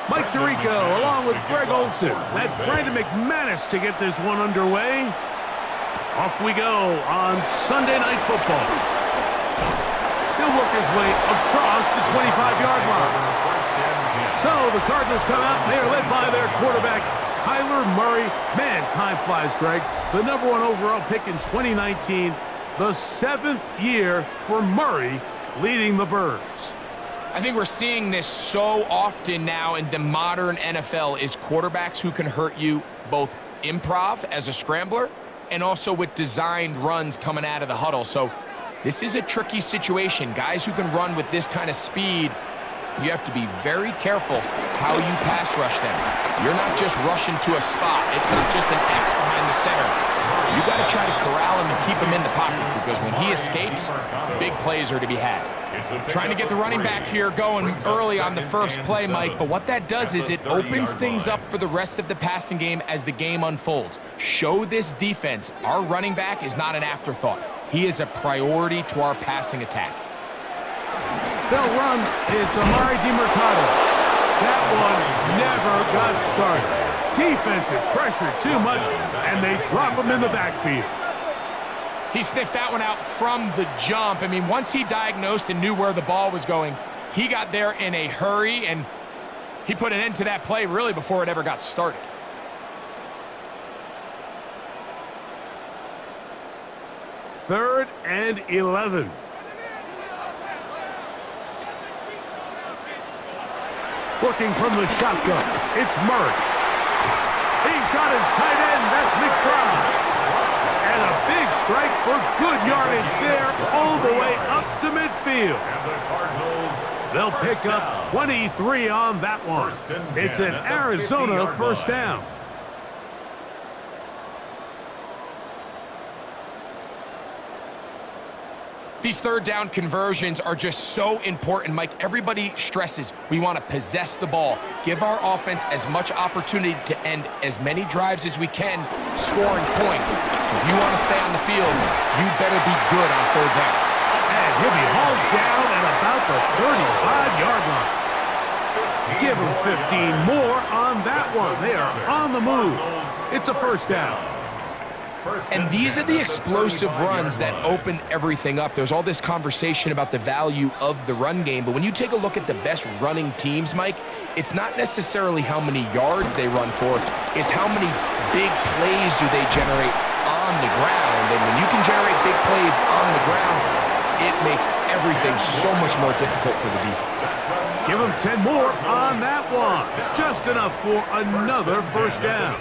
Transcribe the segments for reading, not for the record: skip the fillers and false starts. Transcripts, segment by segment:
Mike Tirico along with Greg Olson. That's Brandon McManus to get this one underway. Off we go on Sunday Night Football. He'll work his way across the 25-yard line. So the Cardinals come out and they are led by their quarterback, Kyler Murray. Man, time flies, Greg. The #1 overall pick in 2019. The 7th year for Murray leading the Birds. I think we're seeing this so often now in the modern NFL is quarterbacks who can hurt you both improv as a scrambler and also with designed runs coming out of the huddle. So this is a tricky situation. Guys who can run with this kind of speed, you have to be very careful how you pass rush them. You're not just rushing to a spot. It's not just an X behind the center. You got to try to corral him and keep him in the pocket because when he escapes, big plays are to be had. Trying to get the running back here going early on the first play, Mike, but what that does is it opens things up for the rest of the passing game as the game unfolds. Show this defense our running back is not an afterthought. He is a priority to our passing attack. They'll run. It's Amari DeMercado. That one never got started. Defensive pressure too much, and they drop him in the backfield. He sniffed that one out from the jump. I mean, once he diagnosed and knew where the ball was going, he got there in a hurry, and he put an end to that play really before it ever got started. Third and 11. Working from the shotgun, it's Murray. He's got his tight end, that's McBride. And a big strike for good yardage there all the way up to midfield. They'll pick up 23 on that one. It's an Arizona first down. These third down conversions are just so important, Mike. Everybody stresses we want to possess the ball, give our offense as much opportunity to end as many drives as we can, scoring points. So if you want to stay on the field, you better be good on third down. And he'll be hauled down at about the 35-yard line. Give him 15 more on that one. They are on the move. It's a first down. And these are the explosive runs that open everything up. There's all this conversation about the value of the run game, but when you take a look at the best running teams, Mike, it's not necessarily how many yards they run for, it's how many big plays do they generate on the ground. And when you can generate big plays on the ground, it makes everything so much more difficult for the defense. Give him 10 more on that one. Just enough for another first down.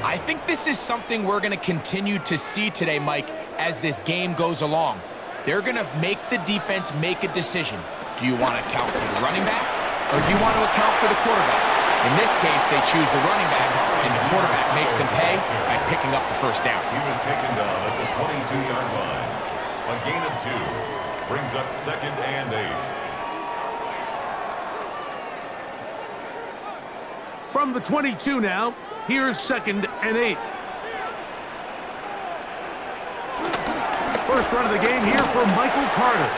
I think this is something we're going to continue to see today, Mike, as this game goes along. They're going to make the defense make a decision. Do you want to account for the running back, or do you want to account for the quarterback? In this case, they choose the running back, and the quarterback makes them pay by picking up the first down. He was taken down at the 22-yard line. A gain of 2 brings up 2nd and 8. From the 22 now, here's 2nd and 8. First run of the game here for Michael Carter.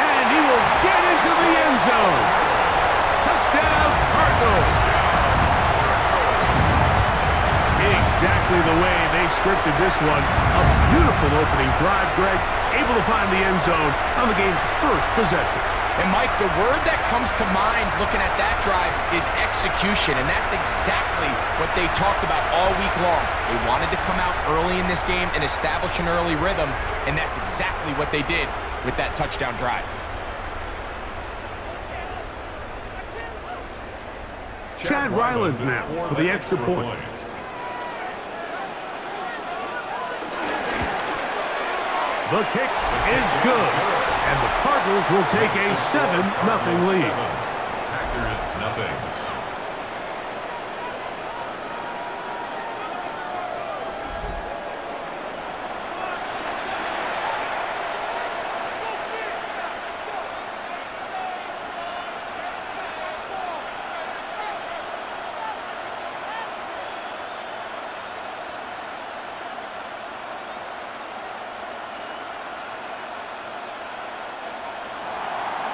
And he will get into the end zone. Touchdown, Cardinals. Exactly the way they scripted this one. A beautiful opening drive, Greg. Able to find the end zone on the game's first possession. And, Mike, the word that comes to mind looking at that drive is execution, and that's exactly what they talked about all week long. They wanted to come out early in this game and establish an early rhythm, and that's exactly what they did with that touchdown drive. Chad Ryland now for the extra point. The kick is good, and the Cardinals will take a 7-0 lead. Packers nothing.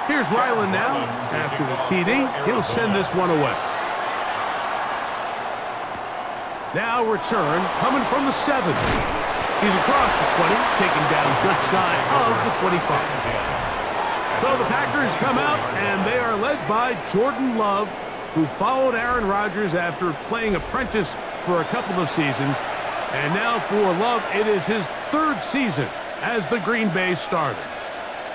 Here's Ryland now. After the TD, he'll send this one away. Now return coming from the 7. He's across the 20, taken down just shy of the 25. So the Packers come out, and they are led by Jordan Love, who followed Aaron Rodgers after playing apprentice for a couple of seasons. And now for Love, it is his 3rd season as the Green Bay starter.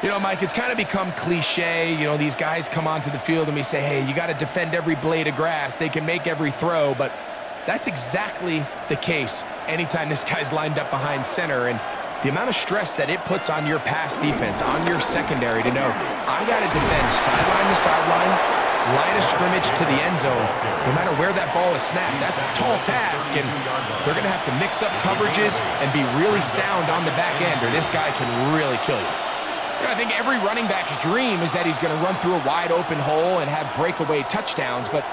You know, Mike, it's kind of become cliche. You know, these guys come onto the field and we say, hey, you got to defend every blade of grass. They can make every throw, but that's exactly the case anytime this guy's lined up behind center. And the amount of stress that it puts on your pass defense, on your secondary to know, I got to defend sideline to sideline, line of scrimmage to the end zone, no matter where that ball is snapped. That's a tall task, and they're going to have to mix up coverages and be really sound on the back end, or this guy can really kill you. I think every running back's dream is that he's going to run through a wide open hole and have breakaway touchdowns, but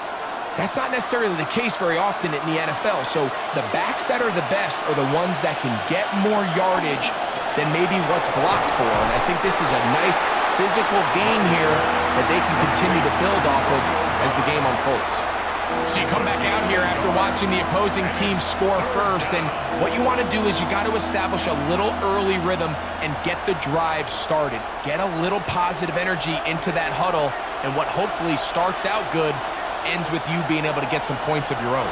that's not necessarily the case very often in the NFL. So the backs that are the best are the ones that can get more yardage than maybe what's blocked for. And I think this is a nice physical game here that they can continue to build off of as the game unfolds. So you come back out here after watching the opposing team score first, and what you want to do is you got to establish a little early rhythm and get the drive started. Get a little positive energy into that huddle, and what hopefully starts out good ends with you being able to get some points of your own.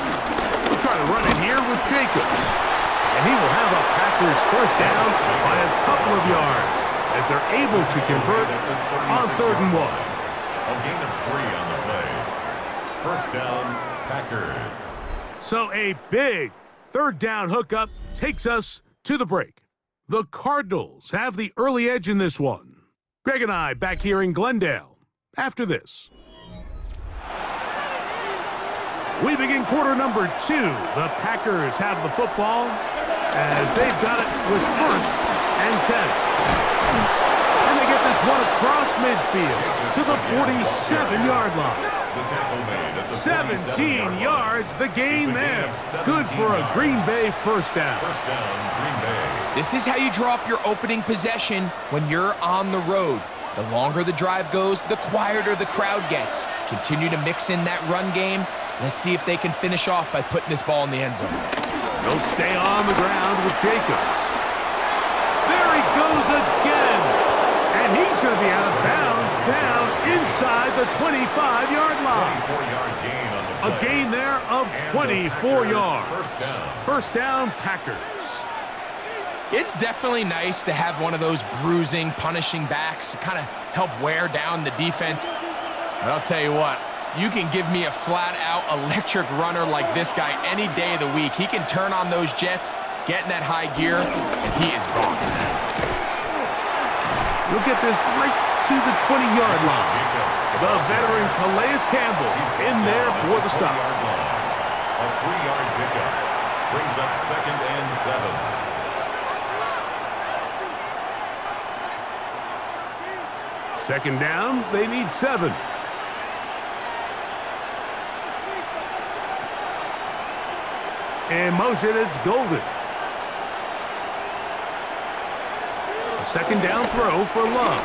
We'll try to run it here with Jacobs, and he will have a Packers first down by a couple of yards as they're able to convert on 3rd and 1. A gain of 3 on the play. First down, Packers. So a big 3rd down hookup takes us to the break. The Cardinals have the early edge in this one. Greg and I back here in Glendale after this. We begin quarter number 2. The Packers have the football as they've got it with 1st and 10. And they get this one across midfield to the 47-yard line. 17 yards, the gain there. Good for a Green Bay first down. First down, Green Bay. This is how you draw up your opening possession when you're on the road. The longer the drive goes, the quieter the crowd gets. Continue to mix in that run game. Let's see if they can finish off by putting this ball in the end zone. They'll stay on the ground with Jacobs. There he goes again. And he's going to be out of bounds down inside the 25-yard line. 24-yard gain on the play. A gain there of 24 yards. First down, Packers. It's definitely nice to have one of those bruising, punishing backs to kind of help wear down the defense. But I'll tell you what, you can give me a flat-out electric runner like this guy any day of the week. He can turn on those jets, get in that high gear, and he is gone. We'll get this right to the 20-yard line. The veteran Calais Campbell in there for the stop. A 3-yard pickup brings up 2nd and 7. Second down, they need 7. In motion, it's Golden. A second down throw for Love.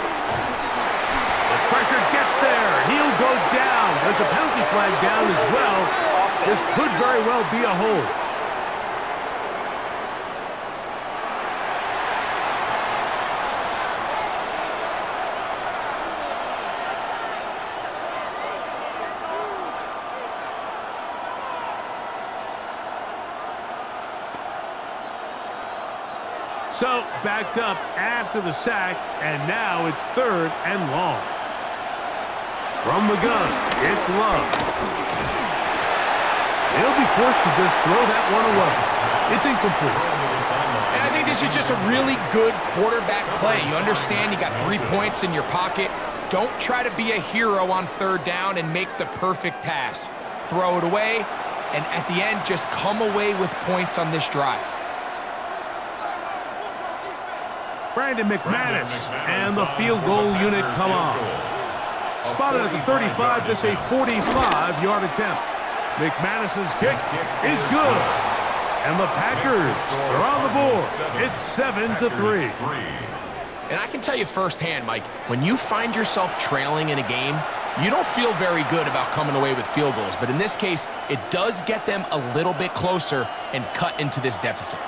The pressure gets there. He'll go down. There's a penalty flag down as well. This could very well be a hold. So, backed up after the sack, and now it's 3rd and long. From the gun, it's Love. He'll be forced to just throw that one away. It's incomplete. And I think this is just a really good quarterback play. You understand you got 3 points in your pocket. Don't try to be a hero on 3rd down and make the perfect pass. Throw it away, and at the end, just come away with points on this drive. Brandon McManus and the field goal unit come on. Spotted at the 35, this a 45-yard attempt. McManus's kick is good. And the Packers are on the board. It's 7-3. And I can tell you firsthand, Mike, when you find yourself trailing in a game, you don't feel very good about coming away with field goals. But in this case, it does get them a little bit closer and cut into this deficit.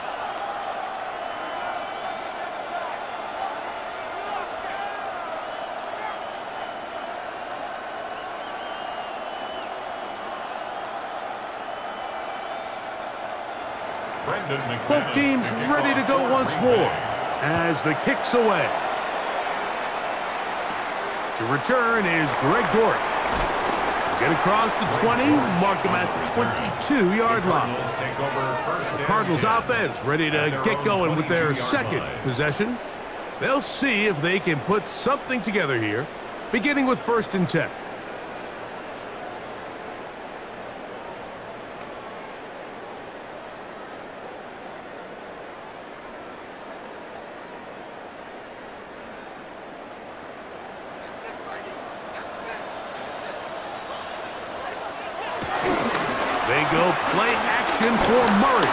Both teams ready to go once more as the kick's away. To return is Greg Dortch. Get across the 20, mark him at the 22-yard line. The Cardinals offense ready to get going with their second possession. They'll see if they can put something together here, beginning with 1st and 10. They go play action for Murray.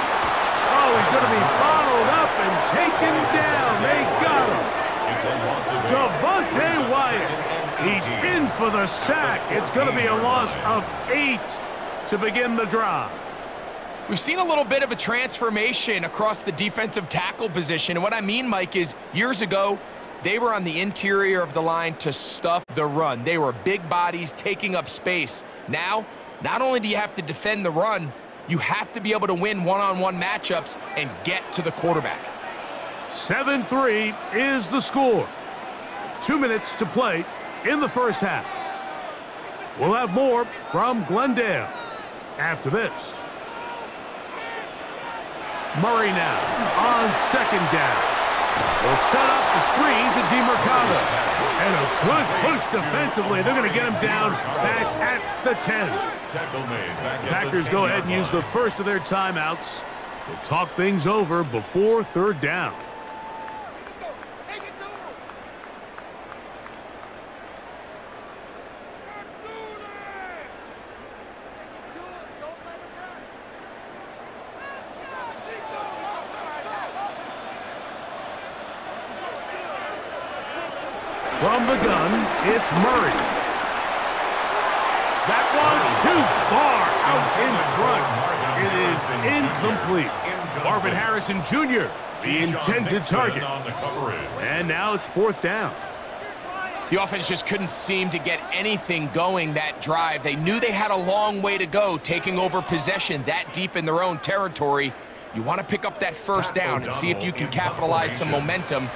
Oh, he's going to be bottled up and taken down. They got him. Devontae Wyatt. He's in for the sack. It's going to be a loss of 8 to begin the drive. We've seen a little bit of a transformation across the defensive tackle position. And what I mean, Mike, is years ago, they were on the interior of the line to stuff the run. They were big bodies taking up space. Now, not only do you have to defend the run, you have to be able to win one-on-one matchups and get to the quarterback. 7-3 is the score. 2 minutes to play in the first half. We'll have more from Glendale after this. Murray now on 2nd down. Will set up the screen to DeMercado. And a good push defensively. They're going to get him down back at the 10. The Packers go ahead and use the first of their timeouts. They'll talk things over before 3rd down. From the gun, it's Murray. That one too far out in front. It is incomplete. Marvin Harrison Jr., the intended target. And now it's 4th down. The offense just couldn't seem to get anything going that drive. They knew they had a long way to go, taking over possession that deep in their own territory. You want to pick up that 1st down and see if you can capitalize some momentum.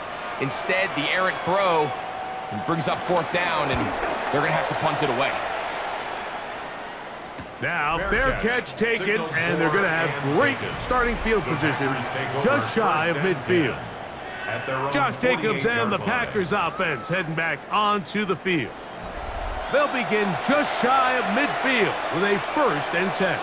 Instead, the errant throw and brings up 4th down, and they're going to have to punt it away. Now, fair catch taken, and they're going to have great starting field position just shy of midfield. Josh Jacobs and the Packers offense heading back onto the field. They'll begin just shy of midfield with a 1st and 10.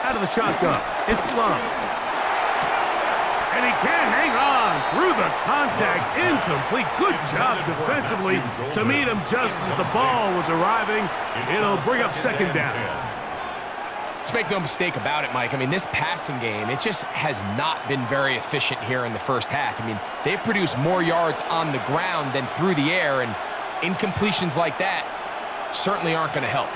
Out of the shotgun, it's Love. And he can't hang on through the contact. Incomplete. Good job defensively to meet him just as the ball was arriving. It'll bring up 2nd down. Let's make no mistake about it, Mike. I mean, this passing game, it just has not been very efficient here in the first half. I mean, they've produced more yards on the ground than through the air, and incompletions like that certainly aren't going to help.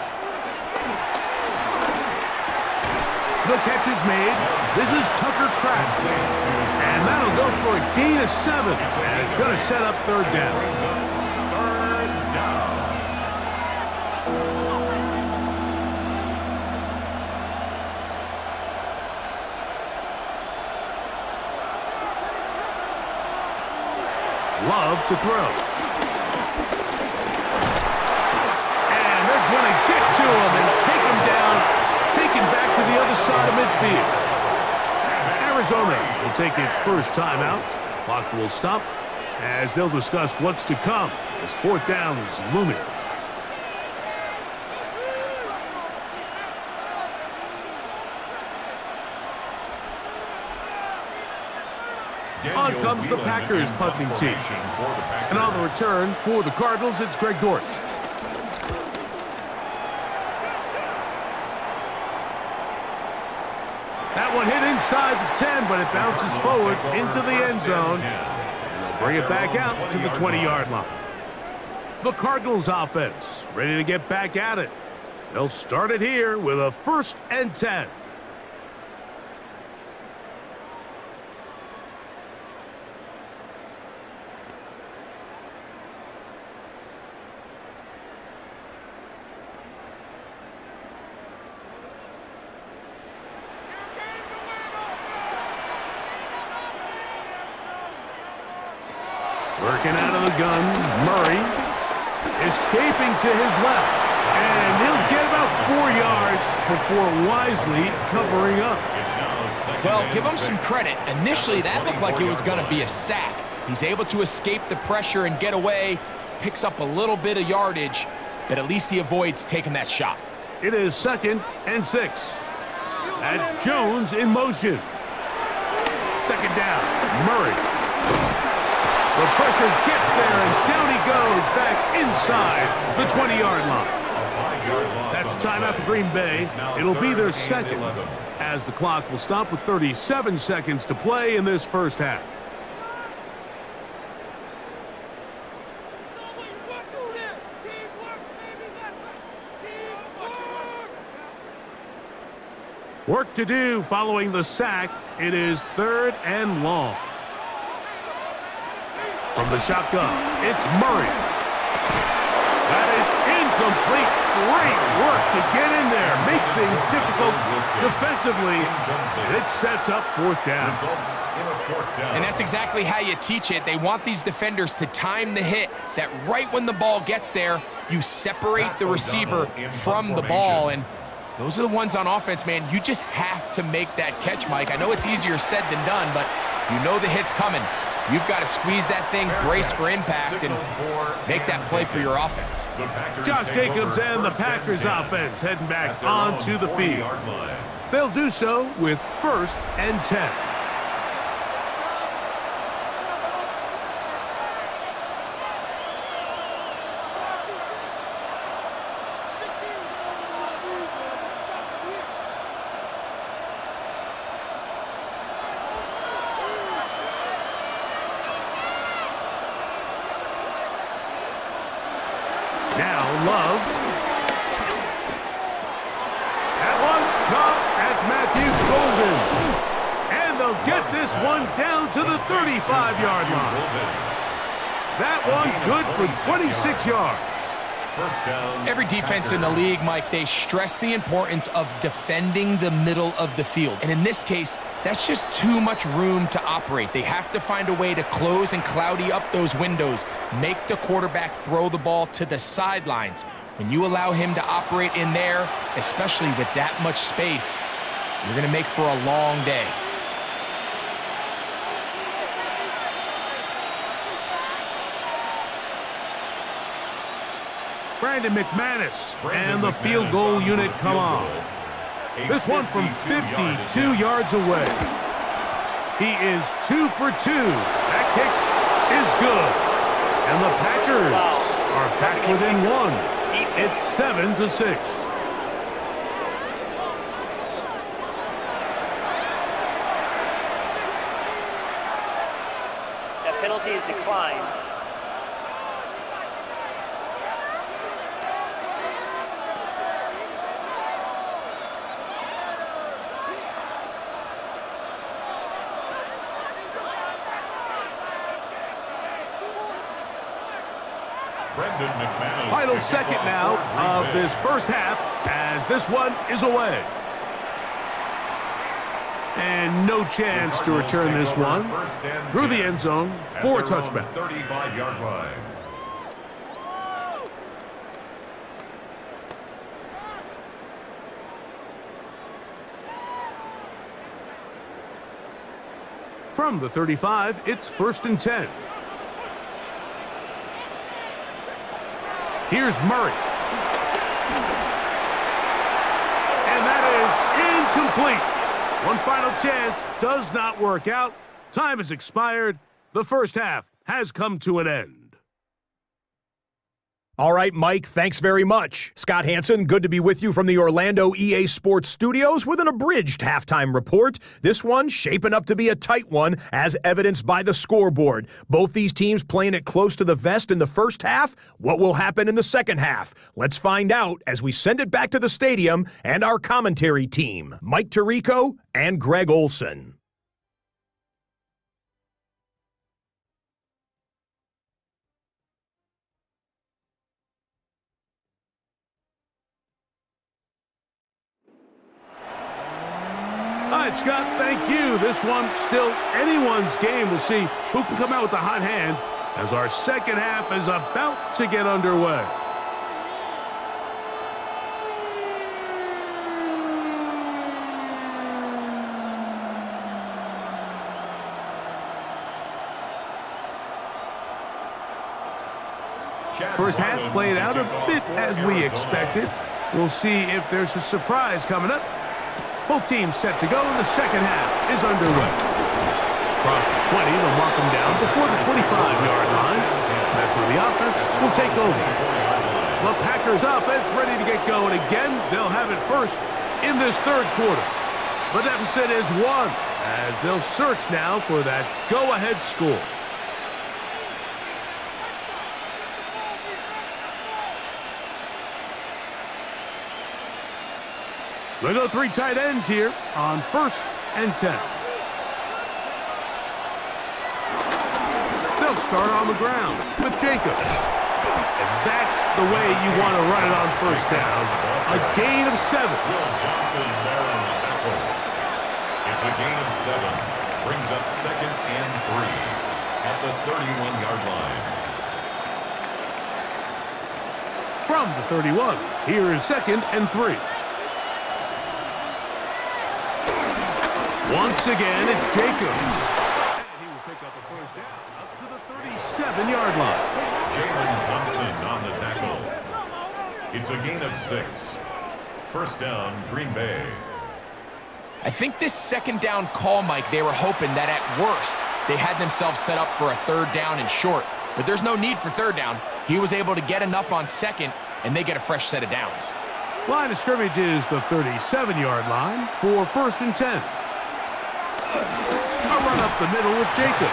The catch is made. This is Tucker Kraft. And that'll go for a gain of 7. And it's going to set up 3rd down. Love to throw. And they're going to get to him and take him down. Taken back to the other side of midfield. Arizona will take its first timeout. Clock will stop as they'll discuss what's to come as 4th down is looming. On comes the Packers punting team. And on the return for the Cardinals, it's Greg Dortch. That one hit inside the 10, but it bounces forward into the end zone. And they'll bring it back out to the 20-yard line. The Cardinals offense ready to get back at it. They'll start it here with a 1st and 10. Working out of the gun, Murray escaping to his left. And he'll get about 4 yards before wisely covering up. Well, give him some credit. Initially, that looked like it was going to be a sack. He's able to escape the pressure and get away, picks up a little bit of yardage, but at least he avoids taking that shot. It is 2nd and 6. That's Jones in motion. 2nd down, Murray. The pressure gets there, and down he goes back inside the 20-yard line. That's a timeout for Green Bay. It'll be their 2nd, as the clock will stop with 37 seconds to play in this first half. Work to do following the sack. It is 3rd and long. From the shotgun, it's Murray. That is incomplete. Great work to get in there, make things difficult defensively, and it sets up 4th down. And that's exactly how you teach it. They want these defenders to time the hit, that right when the ball gets there, you separate the receiver from the ball, and those are the ones on offense, man. You just have to make that catch, Mike. I know it's easier said than done, but you know the hit's coming. You've got to squeeze that thing, brace for impact, and make that play for your offense. Josh Jacobs and the Packers offense heading back onto the field. They'll do so with 1st and 10. Now Love. That one caught. That's Matthew Golden. And they'll get this one down to the 35-yard line. That one good for 26 yards. Every defense in the league, Mike, they stress the importance of defending the middle of the field. And in this case, that's just too much room to operate. They have to find a way to close and cloudy up those windows, make the quarterback throw the ball to the sidelines. When you allow him to operate in there, especially with that much space, you're going to make for a long day. Brandon McManus and the field goal unit come on. This one from 52 yards away. He is 2 for 2. That kick is good. And the Packers are back within 1. It's 7-6. That penalty is declined. Final second now of this first half as this one is away. And no chance to return this one through the end zone for a touchback. 35-yard line. From the 35, it's 1st and 10. Here's Murray. And that is incomplete. One final chance does not work out. Time has expired. The first half has come to an end. All right, Mike, thanks very much. Scott Hansen, good to be with you from the Orlando EA Sports Studios with an abridged halftime report. This one shaping up to be a tight one, as evidenced by the scoreboard. Both these teams playing it close to the vest in the first half. What will happen in the second half? Let's find out as we send it back to the stadium and our commentary team, Mike Tirico and Greg Olson. All right, Scott, thank you. This one still anyone's game. We'll see who can come out with the hot hand as our second half is about to get underway. First half played out a bit as we expected. We'll see if there's a surprise coming up. Both teams set to go, and the second half is underway. Across the 20, they'll mark them down before the 25-yard line. That's where the offense will take over. The Packers offense ready to get going again. They'll have it first in this third quarter. The deficit is 1, as they'll search now for that go-ahead score. We'll go 3 tight ends here on 1st and 10. They'll start on the ground with Jacobs. And that's the way you want to run it on first down. A gain of 7. It's a gain of 7. Brings up 2nd and 3 at the 31-yard line. From the 31, here is 2nd and 3. Once again, it's Jacobs. And he will pick up a first down up to the 37-yard line. Jalen Thompson on the tackle. It's a gain of 6. First down, Green Bay. I think this second down call, Mike, they were hoping that at worst they had themselves set up for a 3rd down and short. But there's no need for 3rd down. He was able to get enough on 2nd, and they get a fresh set of downs. Line of scrimmage is the 37-yard line for 1st and 10. A run up the middle with Jacobs.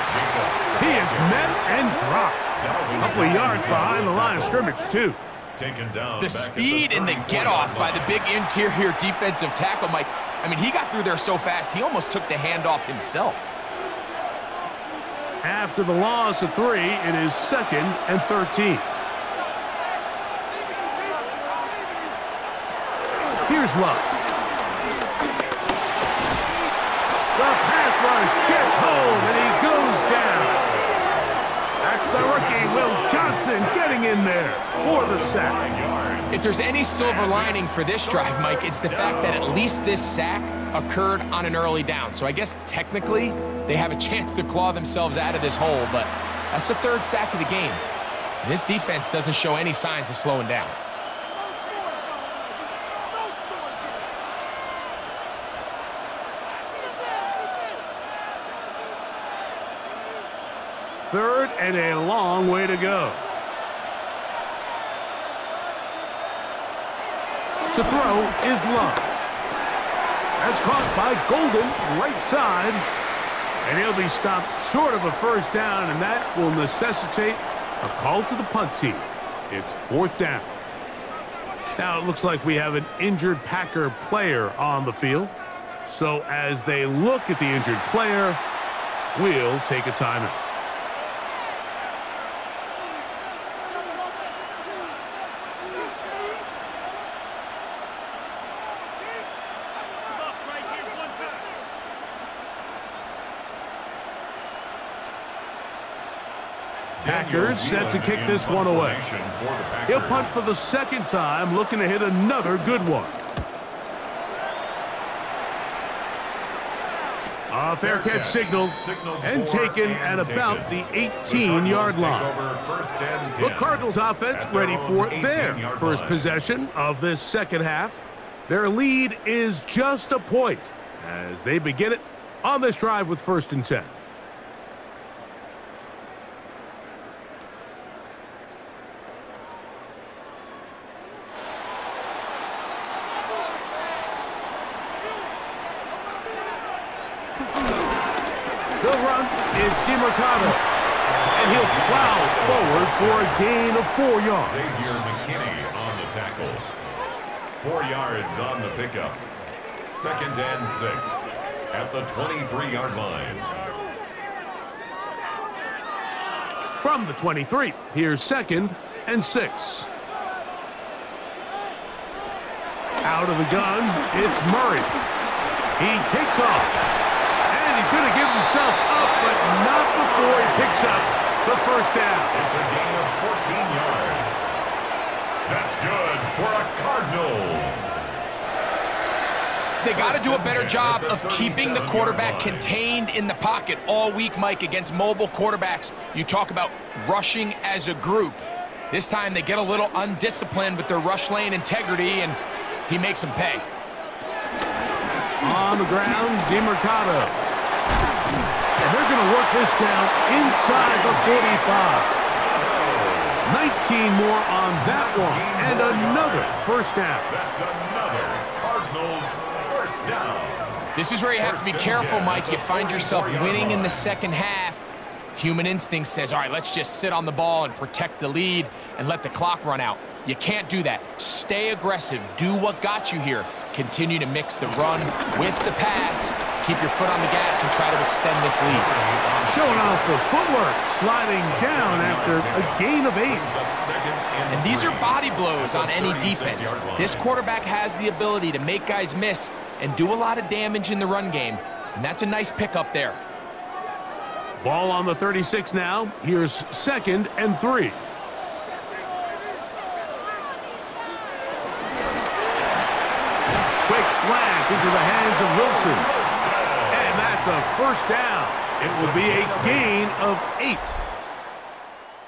He is met and dropped. A couple of yards behind the line of scrimmage, too. Taken down. The speed and the get-off by the big interior defensive tackle, Mike. I mean, he got through there so fast, he almost took the handoff himself. After the loss of 3, it is 2nd and 13. Here's Love. The pass rush gets home, and he goes down. That's the rookie, Will Johnson, getting in there for the sack. If there's any silver lining for this drive, Mike, it's the fact that at least this sack occurred on an early down. So I guess technically they have a chance to claw themselves out of this hole, but that's the 3rd sack of the game. And this defense doesn't show any signs of slowing down. Third and a long way to go. To throw is Love. That's caught by Golden, right side. And he'll be stopped short of a first down, and that will necessitate a call to the punt team. It's 4th down. Now it looks like we have an injured Packer player on the field. So as they look at the injured player, we'll take a timeout. Packers set to kick this one away. He'll punt for the 2nd time, looking to hit another good one. A fair catch signaled and taken at about the 18-yard line. The Cardinals offense ready for their first possession of this second half. Their lead is just a point as they begin it on this drive with 1st and 10. ground, it's DeMarcado. And he'll plow forward for a gain of 4 yards. Xavier McKinney on the tackle. 4 yards on the pickup. 2nd and 6 at the 23-yard line. From the 23, here's 2nd and 6. Out of the gun, it's Murray. He takes off. And he's going to give himself up, but not before he picks up the first down. It's a gain of 14 yards. That's good for a Cardinals. They got to do a better job of keeping the quarterback contained in the pocket all week, Mike, against mobile quarterbacks. You talk about rushing as a group. This time they get a little undisciplined with their rush lane integrity, and he makes them pay. On the ground, DeMarcado. They're going to work this down inside the 45. 19 more on that one, and another first down. That's another Cardinals first down. This is where you have to be careful, Mike. You find yourself winning in the second half. Human instinct says, all right, let's just sit on the ball and protect the lead and let the clock run out. You can't do that. Stay aggressive. Do what got you here. Continue to mix the run with the pass. Keep your foot on the gas and try to extend this lead. Showing off the footwork, sliding down after a gain of 8. And these are body blows on any defense. This quarterback has the ability to make guys miss and do a lot of damage in the run game. And that's a nice pickup there. Ball on the 36 now. Here's 2nd and 3. Quick slant into the hands of Wilson. And that's a first down. It will be a gain of 8.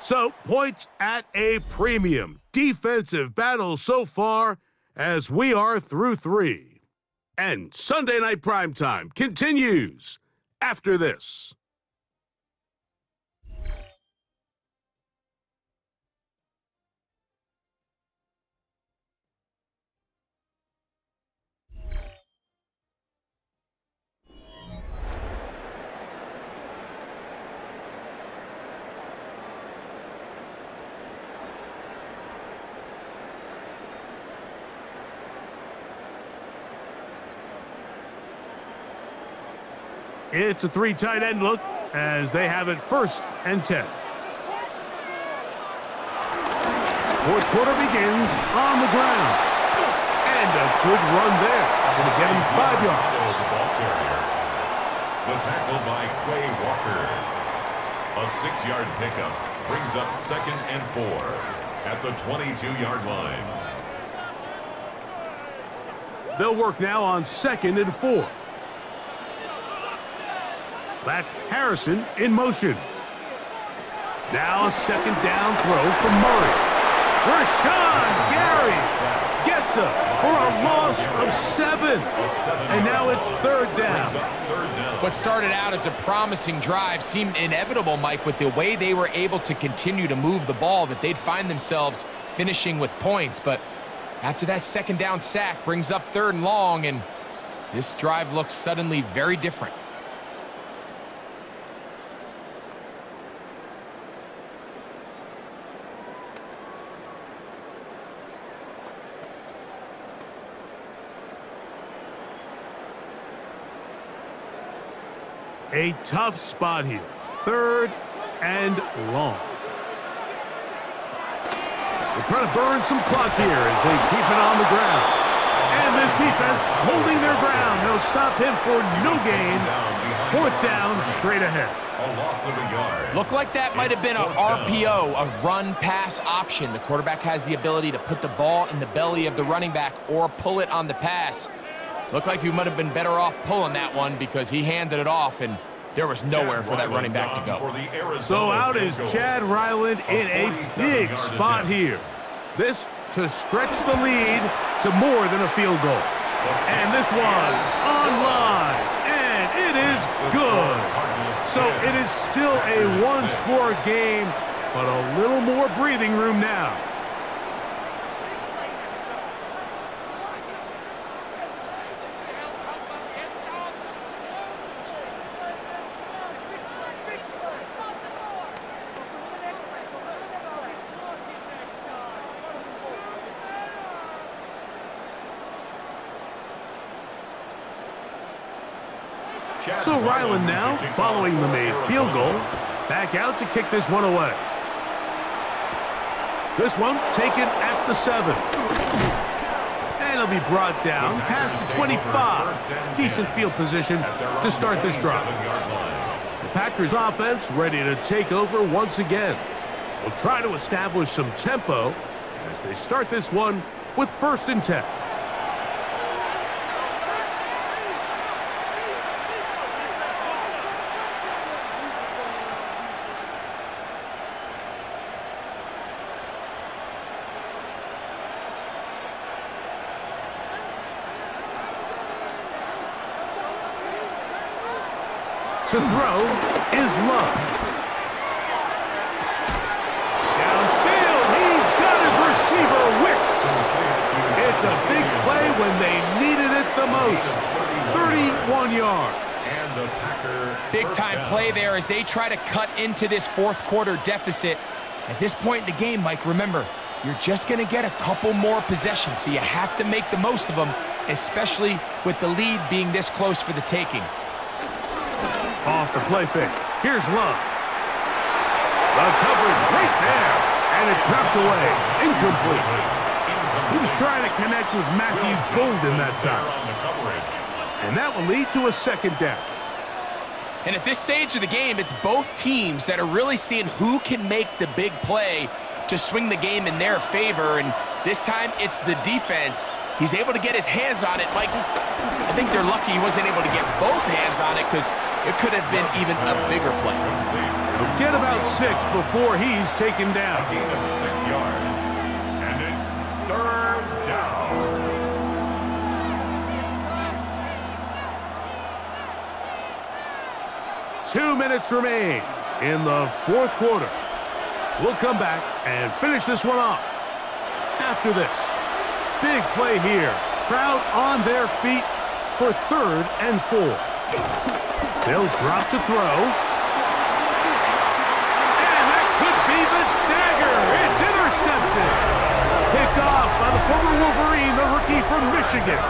So, points at a premium. Defensive battle so far as we are through 3. And Sunday Night Primetime continues after this. It's a 3 tight end look as they have it 1st and 10. Fourth quarter begins on the ground. And a good run there. Going to get him 5 yards. The tackle by Quay Walker. A 6-yard pickup brings up 2nd and 4 at the 22-yard line. They'll work now on 2nd and 4. That's Harrison in motion. Now a 2nd down throw from Murray. Rashawn Gary gets up for a loss of 7. And now it's 3rd down. What started out as a promising drive seemed inevitable, Mike, with the way they were able to continue to move the ball, that they'd find themselves finishing with points. But after that 2nd down sack brings up 3rd and long, and this drive looks suddenly very different. A tough spot here. 3rd and long. They're trying to burn some clock here as they keep it on the ground. And this defense holding their ground. They'll stop him for no gain. 4th down, straight ahead. A loss of a yard. Looked like that might have been a RPO, a run-pass option. The quarterback has the ability to put the ball in the belly of the running back or pull it on the pass. Looked like he might have been better off pulling that one because he handed it off, and there was nowhere for that running back to go. So out is Chad Ryland in a big spot here. This to stretch the lead to more than a field goal. And this one online, and it is good. So it is still a one-score game, but a little more breathing room now. So Ryland now, following the made field goal, back out to kick this one away. This one taken at the 7. And it'll be brought down past the 25. Decent field position to start this drive. The Packers offense ready to take over once again. They'll try to establish some tempo as they start this one with 1st and 10. To throw is Love. Downfield, he's got his receiver, Wicks. It's a big play when they needed it the most. 31 yards. Big-time play there as they try to cut into this 4th quarter deficit. At this point in the game, Mike, remember, you're just going to get a couple more possessions, so you have to make the most of them, especially with the lead being this close for the taking. Off the play fake. Here's Love. The coverage right there. And it's knocked away. Incomplete. He was trying to connect with Matthew Golden that time. And that will lead to a 2nd down. And at this stage of the game, it's both teams that are really seeing who can make the big play to swing the game in their favor. And this time, it's the defense. He's able to get his hands on it. Mike, I think they're lucky he wasn't able to get both hands on it because it could have been even a bigger play. He'll get about 6 before he's taken down. A gain of 6 yards. And it's 3rd down. Two minutes remain in the 4th quarter. We'll come back and finish this one off. After this, big play here. Crowd on their feet for 3rd and 4. They'll drop to throw. And that could be the dagger. It's intercepted. Picked off by the former Wolverine, the rookie from Michigan.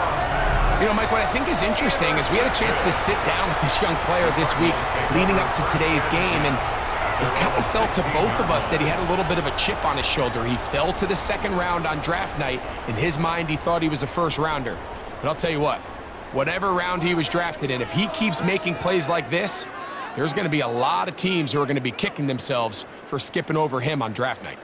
You know, Mike, what I think is interesting is we had a chance to sit down with this young player this week leading up to today's game, and it kind of felt to both of us that he had a little bit of a chip on his shoulder. He fell to the 2nd round on draft night. In his mind, he thought he was a 1st rounder. But I'll tell you what, whatever round he was drafted in, if he keeps making plays like this, there's going to be a lot of teams who are going to be kicking themselves for skipping over him on draft night.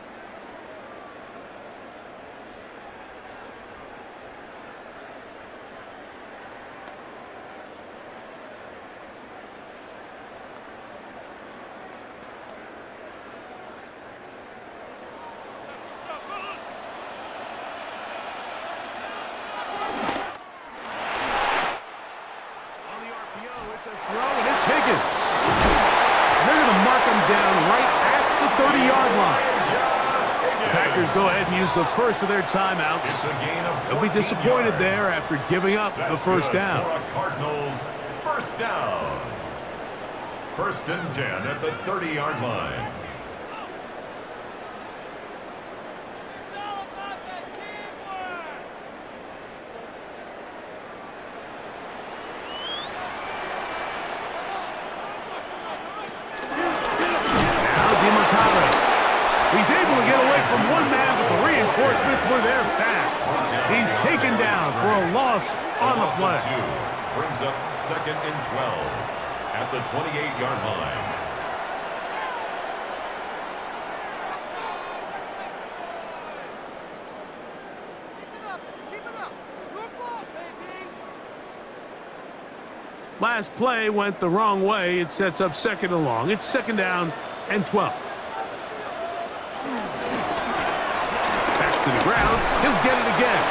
Go ahead and use the first of their timeouts. They'll be disappointed there after giving up the 1st down. Cardinals 1st down. 1st and 10 at the 30-yard line. He's able to get away from one man, but the reinforcements were there fast. He's taken down for a loss on the play. Brings up 2nd and 12 at the 28-yard line. Last play went the wrong way. It sets up 2nd and long. It's 2nd down and 12. Back to the ground. He'll get it again.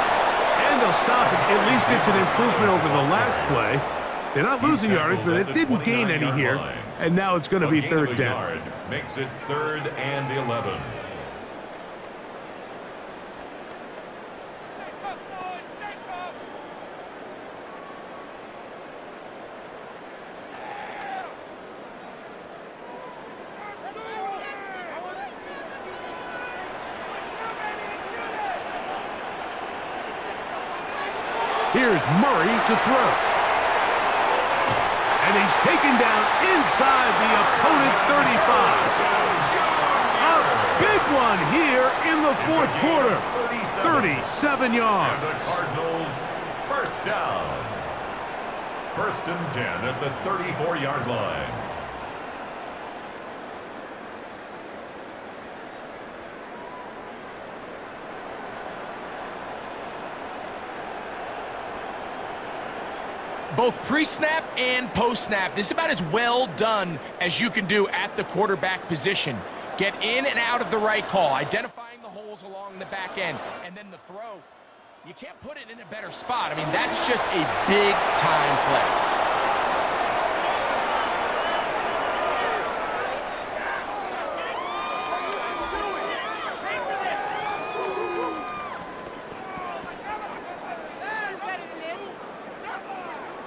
And they'll stop it. At least it's an improvement over the last play. They're not losing yardage, but they didn't gain any here. And now it's going to be 3rd down. Makes it 3rd and 11. Here's Murray to throw. And he's taken down inside the opponent's 35. A big one here in the fourth quarter. 37 yards. And the Cardinals first down. 1st and 10 at the 34-yard line. Both pre-snap and post-snap, this is about as well done as you can do at the quarterback position. Get in and out of the right call, identifying the holes along the back end, and then the throw. You can't put it in a better spot. I mean, that's just a big-time play.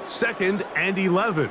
Second and 11.